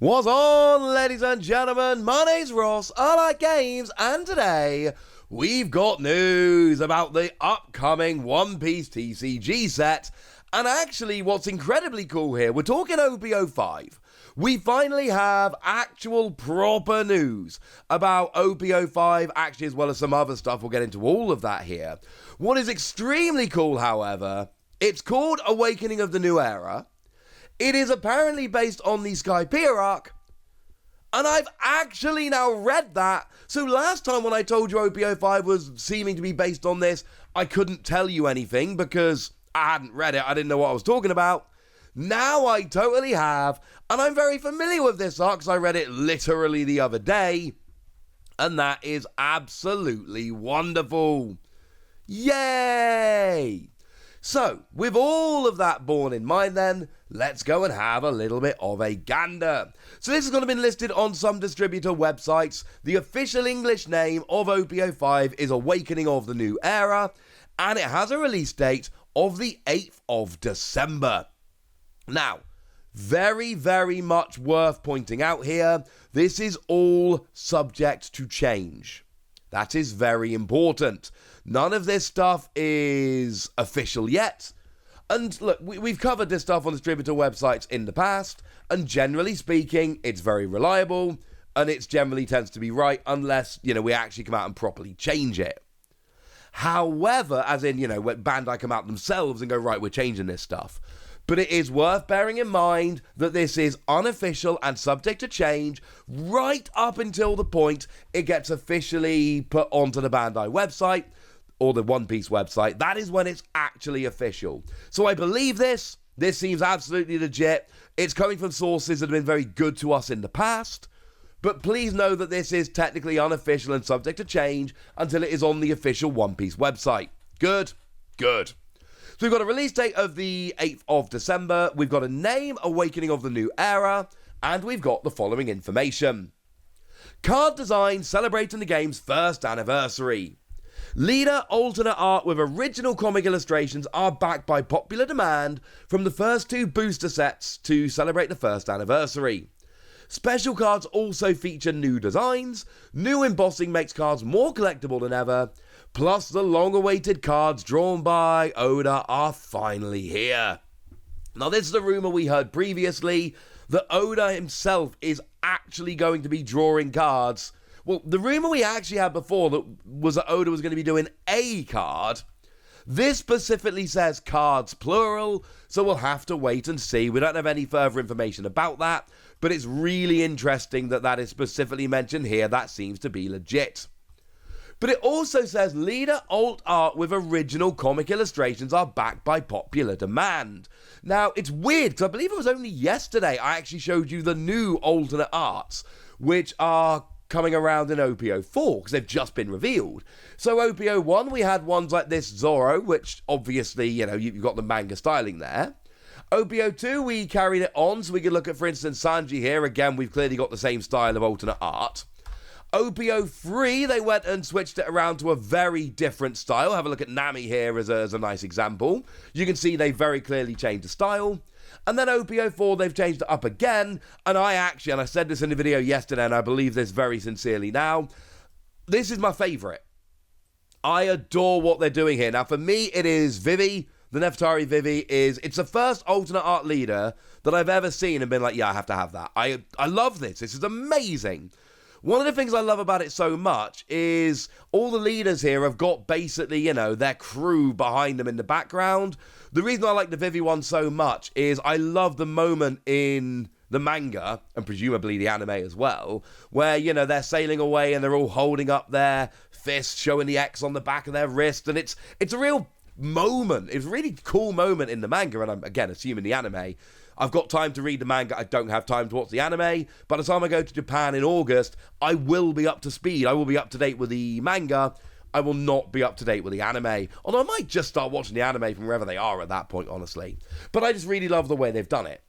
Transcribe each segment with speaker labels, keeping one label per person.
Speaker 1: What's on, ladies and gentlemen? My name's Ross, I like games, and today we've got news about the upcoming One Piece TCG set. And actually, what's incredibly cool here, we're talking Op-05. We finally have actual proper news about Op-05, actually, as well as some other stuff. We'll get into all of that here. What is extremely cool, however, it's called Awakening of the New Era. It is apparently based on the Skypiea arc, and I've actually now read that. So last time when I told you Op-05 was seeming to be based on this, I couldn't tell you anything because I hadn't read it. I didn't know what I was talking about. Now I totally have, and I'm very familiar with this arc because I read it literally the other day, and that is absolutely wonderful. Yay! So, with all of that borne in mind then, let's go and have a little bit of a gander. So this is going to be listed on some distributor websites. The official English name of Op-05 is Awakening of the New Era, and it has a release date of the 8th of December. Now, very, very much worth pointing out here, this is all subject to change. That is very important. None of this stuff is official yet. And look, we've covered this stuff on distributor websites in the past, and generally speaking, it's very reliable, and it generally tends to be right unless, we actually come out and properly change it. However, as in, when Bandai come out themselves and go, right, we're changing this stuff. But it is worth bearing in mind that this is unofficial and subject to change right up until the point it gets officially put onto the Bandai website or the One Piece website. That is when it's actually official. So I believe this. This seems absolutely legit. It's coming from sources that have been very good to us in the past. But please know that this is technically unofficial and subject to change until it is on the official One Piece website. Good? Good. So we've got a release date of the 8th of December, we've got a name, Awakening of the New Era, and we've got the following information. Card design celebrating the game's first anniversary. Leader alternate art with original comic illustrations are backed by popular demand from the first two booster sets to celebrate the first anniversary. Special cards also feature new designs, new embossing makes cards more collectible than ever, plus the long-awaited cards drawn by Oda are finally here. Now this is the rumour we heard previously, that Oda himself is actually going to be drawing cards. Well, the rumour we actually had before was that Oda was going to be doing a card. This specifically says cards plural, so we'll have to wait and see. We don't have any further information about that, but it's really interesting that that is specifically mentioned here. That seems to be legit. But it also says leader alt art with original comic illustrations are backed by popular demand. Now, it's weird, because I believe it was only yesterday I actually showed you the new alternate arts, which are coming around in Op-04, because they've just been revealed. So Op-01, we had ones like this Zoro, which obviously, you've got the manga styling there. Op-02, we carried it on, so we could look at, for instance, Sanji here. Again, we've clearly got the same style of alternate art. Op-03, they went and switched it around to a very different style. Have a look at Nami here as a nice example. You can see they very clearly changed the style. And then Op-04, they've changed it up again. And I said this in the video yesterday, and I believe this very sincerely now, this is my favourite. I adore what they're doing here. Now, for me, it is Vivi. The Nefertari Vivi it's the first alternate art leader that I've ever seen and been like, yeah, I have to have that. I love this. This is amazing. One of the things I love about it so much is all the leaders here have got basically, their crew behind them in the background. The reason I like the Vivi one so much is I love the moment in the manga, and presumably the anime as well, where, they're sailing away and they're all holding up their fists, showing the X on the back of their wrist, and it's a real moment. It's a really cool moment in the manga, and I'm, again, assuming the anime. I've got time to read the manga, I don't have time to watch the anime. By the time I go to Japan in August, I will be up to speed. I will be up to date with the manga. I will not be up to date with the anime. Although I might just start watching the anime from wherever they are at that point, honestly. But I just really love the way they've done it.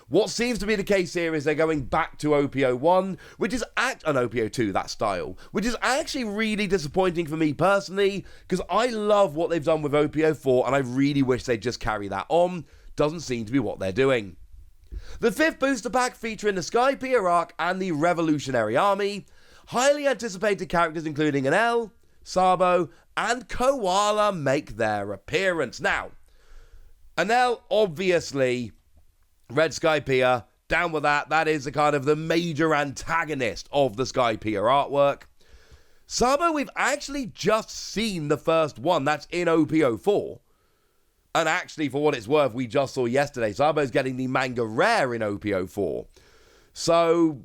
Speaker 1: What seems to be the case here is they're going back to Op-01, which is Op-02, that style, which is actually really disappointing for me personally, because I love what they've done with Op-04, and I really wish they'd just carry that on. Doesn't seem to be what they're doing. The 5th booster pack featuring the Skypiea arc and the Revolutionary Army. Highly anticipated characters including Enel, Sabo, and Koala make their appearance. Now, Enel, obviously, Red Skypiea, down with that. That is the kind of the major antagonist of the Skypiea artwork. Sabo, we've actually just seen the first one. That's in Op-04. And actually, for what it's worth, we just saw yesterday, Sabo's getting the manga rare in Op-04. So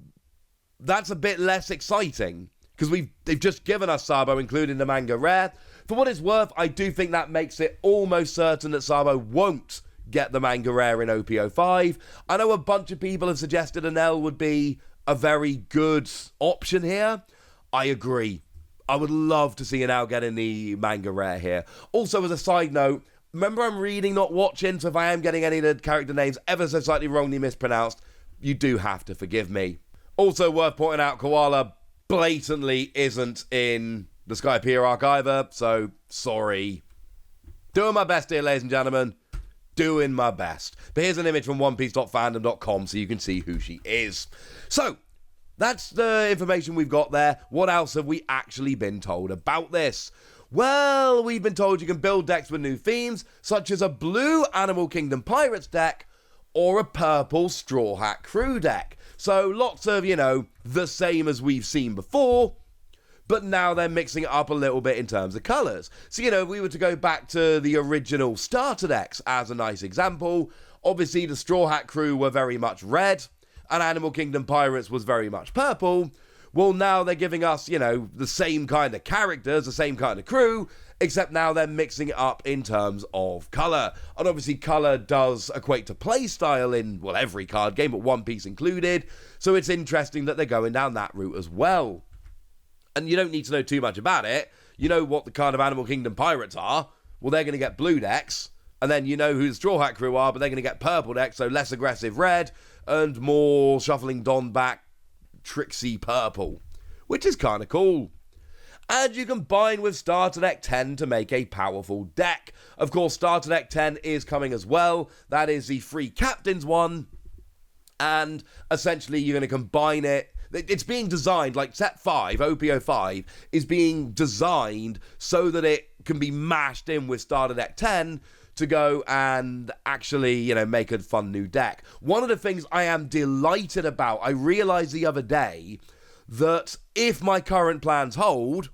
Speaker 1: that's a bit less exciting, because they've just given us Sabo, including the manga rare. For what it's worth, I do think that makes it almost certain that Sabo won't get the manga rare in Op-05. I know a bunch of people have suggested Enel would be a very good option here. I agree. I would love to see Enel getting the manga rare here. Also, as a side note, remember I'm reading, not watching, so if I am getting any of the character names ever so slightly wrongly mispronounced, you do have to forgive me. Also worth pointing out, Koala blatantly isn't in the Skypiea arc either, so sorry. Doing my best here, ladies and gentlemen. Doing my best. But here's an image from onepiece.fandom.com so you can see who she is. So, that's the information we've got there. What else have we actually been told about this? Well, we've been told you can build decks with new themes, such as a blue Animal Kingdom Pirates deck or a purple Straw Hat Crew deck. So lots of, the same as we've seen before, but now they're mixing it up a little bit in terms of colours. So, if we were to go back to the original starter decks as a nice example, obviously the Straw Hat Crew were very much red, and Animal Kingdom Pirates was very much purple. Well, now they're giving us, the same kind of characters, the same kind of crew, except now they're mixing it up in terms of colour. And obviously colour does equate to playstyle in, every card game, but One Piece included. So it's interesting that they're going down that route as well. And you don't need to know too much about it. You know what the kind of Animal Kingdom Pirates are. Well, they're going to get blue decks. And then you know who the Straw Hat Crew are, but they're going to get purple decks, so less aggressive red and more shuffling Don back tricksy purple, which is kind of cool. And you combine with Starter Deck 10 to make a powerful deck. Of course, Starter Deck 10 is coming as well. That is the free captains one. And essentially, you're going to combine it. It's being designed, like set 5, Op-05, is being designed so that it can be mashed in with Starter Deck 10 to go and actually, make a fun new deck. One of the things I am delighted about, I realized the other day that if my current plans hold,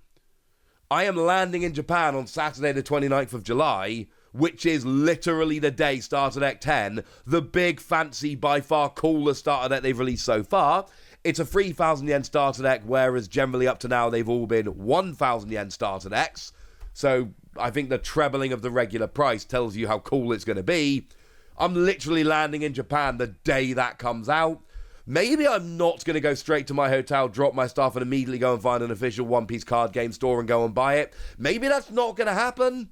Speaker 1: I am landing in Japan on Saturday the 29th of July, which is literally the day Starter Deck 10, the big, fancy, by far coolest starter deck they've released so far. It's a 3,000 yen starter deck, whereas generally up to now they've all been 1,000 yen starter decks. So I think the trebling of the regular price tells you how cool it's going to be. I'm literally landing in Japan the day that comes out. Maybe I'm not going to go straight to my hotel, drop my stuff, and immediately go and find an official One Piece card game store and go and buy it. Maybe that's not going to happen.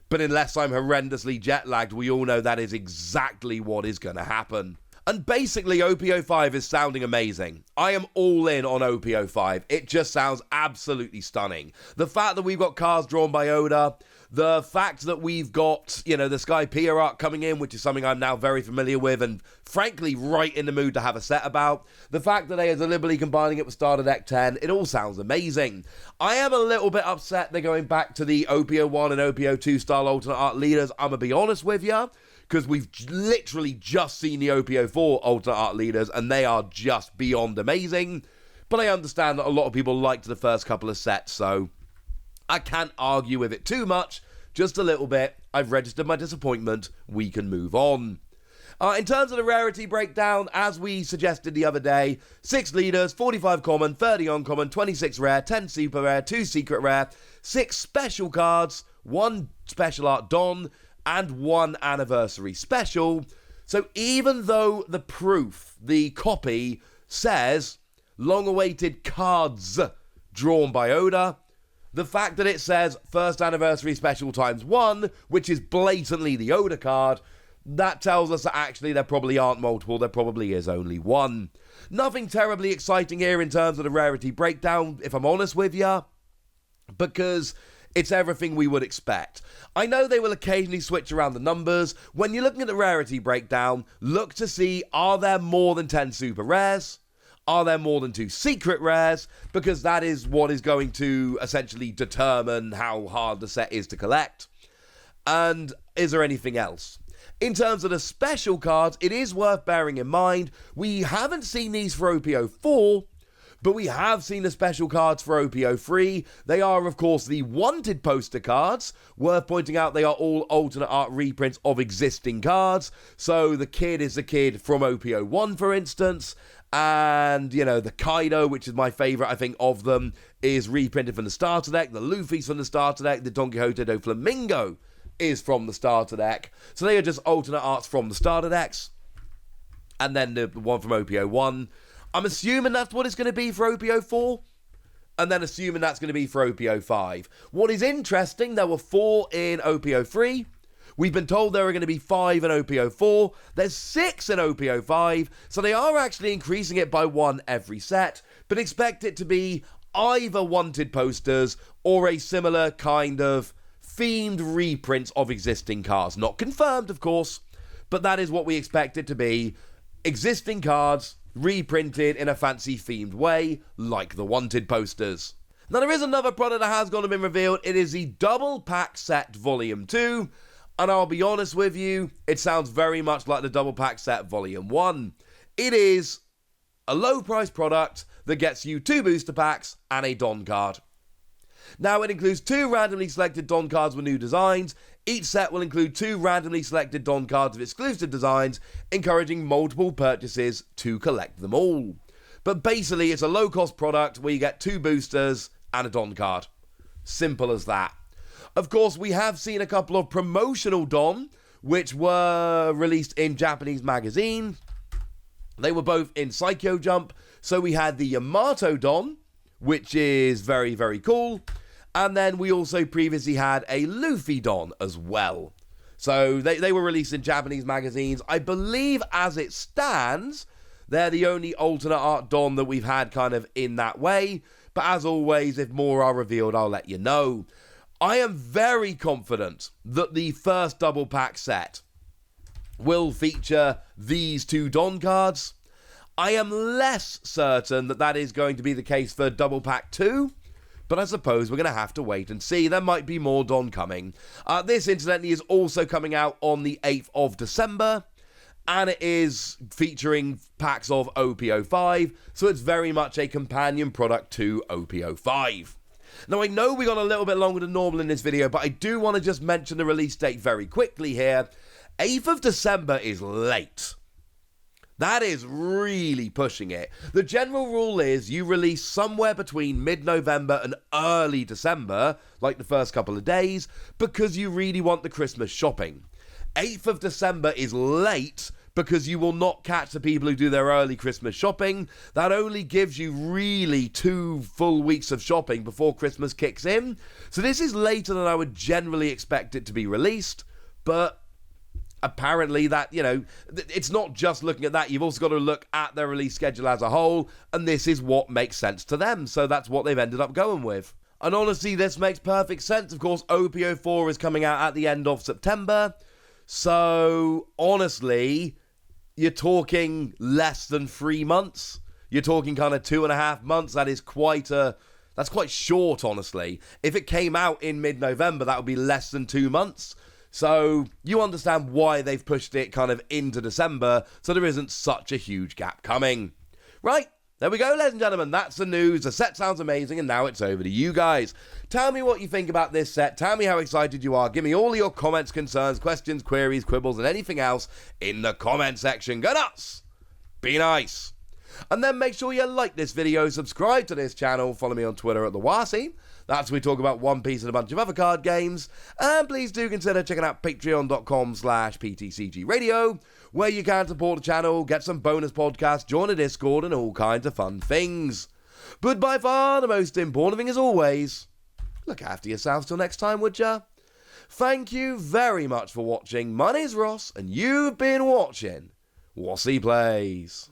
Speaker 1: But unless I'm horrendously jet-lagged, we all know that is exactly what is going to happen. And basically, Op-05 is sounding amazing. I am all in on Op-05. It just sounds absolutely stunning. The fact that we've got cards drawn by Oda, the fact that we've got, the Skypiea arc coming in, which is something I'm now very familiar with and frankly right in the mood to have a set about. The fact that they are deliberately combining it with Starter Deck 10, it all sounds amazing. I am a little bit upset they're going back to the Op-01 and Op-02 style alternate art leaders, I'm going to be honest with you, because we've literally just seen the Op-04 alternate art leaders and they are just beyond amazing. But I understand that a lot of people liked the first couple of sets, so I can't argue with it too much, just a little bit. I've registered my disappointment. We can move on. In terms of the rarity breakdown, as we suggested the other day, 6 leaders, 45 common, 30 uncommon, 26 rare, 10 super rare, 2 secret rare, 6 special cards, 1 special art Don, and 1 anniversary special. So even though the proof, the copy, says long-awaited cards drawn by Oda, the fact that it says first anniversary special times 1, which is blatantly the Oda card, that tells us that actually there probably aren't multiple, there probably is only 1. Nothing terribly exciting here in terms of the rarity breakdown, if I'm honest with you, because It's everything we would expect. I know they will occasionally switch around the numbers. When you're looking at the rarity breakdown, look to see, are there more than 10 super rares? Are there more than 2 secret rares? Because that is what is going to essentially determine how hard the set is to collect. And is there anything else? In terms of the special cards, it is worth bearing in mind, we haven't seen these for OP-04, but we have seen the special cards for OP-03. They are, of course, the wanted poster cards. Worth pointing out, they are all alternate art reprints of existing cards. So the kid is the kid from OP-01, for instance. And, you know, the Kaido, which is my favourite, I think, of them, is reprinted from the starter deck. The Luffy's from the starter deck. The Don Quixote do Flamingo is from the starter deck. So they are just alternate arts from the starter decks. And then the one from OP-01. I'm assuming that's what it's going to be for OP-04. And then assuming that's going to be for OP-05. What is interesting, there were 4 in OP-03. We've been told there are going to be 5 in OP-04. There's 6 in OP-05. So they are actually increasing it by 1 every set. But expect it to be either wanted posters or a similar kind of themed reprints of existing cards. Not confirmed, of course, but that is what we expect it to be. Existing cards reprinted in a fancy themed way, like the wanted posters. Now, there is another product that has gone and been revealed. It is the Double Pack Set Volume 2, and I'll be honest with you, it sounds very much like the Double Pack Set Volume 1. It is a low-price product that gets you 2 booster packs and a Don card. Now, it includes 2 randomly selected Don cards with new designs. Each set will include 2 randomly selected Don cards of exclusive designs, encouraging multiple purchases to collect them all. But basically, it's a low-cost product where you get 2 boosters and a Don card. Simple as that. Of course, we have seen a couple of promotional Don, which were released in Japanese magazine. They were both in Psycho Jump. So we had the Yamato Don, which is very, very cool. And then we also previously had a Luffy Don as well. So they were released in Japanese magazines. I believe as it stands, they're the only alternate art Don that we've had kind of in that way. But as always, if more are revealed, I'll let you know. I am very confident that the first double pack set will feature these 2 Don cards. I am less certain that that is going to be the case for Double Pack 2, but I suppose we're going to have to wait and see. There might be more Don coming. This, incidentally, is also coming out on the 8th of December, and it is featuring packs of OP-05, so it's very much a companion product to OP-05. Now, I know we got a little bit longer than normal in this video, but I do want to just mention the release date very quickly here. 8th of December is late. That is really pushing it. The general rule is you release somewhere between mid-November and early December, like the first couple of days, because you really want the Christmas shopping. 8th of December is late because you will not catch the people who do their early Christmas shopping. That only gives you really 2 full weeks of shopping before Christmas kicks in. So this is later than I would generally expect it to be released, but apparently that, you know, it's not just looking at that. You've also got to look at their release schedule as a whole, and this is what makes sense to them. So that's what they've ended up going with. And honestly, this makes perfect sense. Of course, OP-04 is coming out at the end of September. So honestly, you're talking less than 3 months. You're talking kind of 2.5 months. That's quite short, honestly. If it came out in mid-November, that would be less than 2 months. So you understand why they've pushed it kind of into December, so there isn't such a huge gap coming. Right, there we go, ladies and gentlemen. That's the news. The set sounds amazing, and now it's over to you guys. Tell me what you think about this set. Tell me how excited you are. Give me all your comments, concerns, questions, queries, quibbles, and anything else in the comment section. Go nuts! Be nice! And then make sure you like this video, subscribe to this channel, follow me on Twitter at TheWasi. That's where we talk about One Piece and a bunch of other card games. And please do consider checking out patreon.com/PTCG Radio, where you can support the channel, get some bonus podcasts, join a Discord, and all kinds of fun things. But by far the most important thing, as always, look after yourselves till next time, would ya? Thank you very much for watching. My name's Ross, and you've been watching Wasi Plays.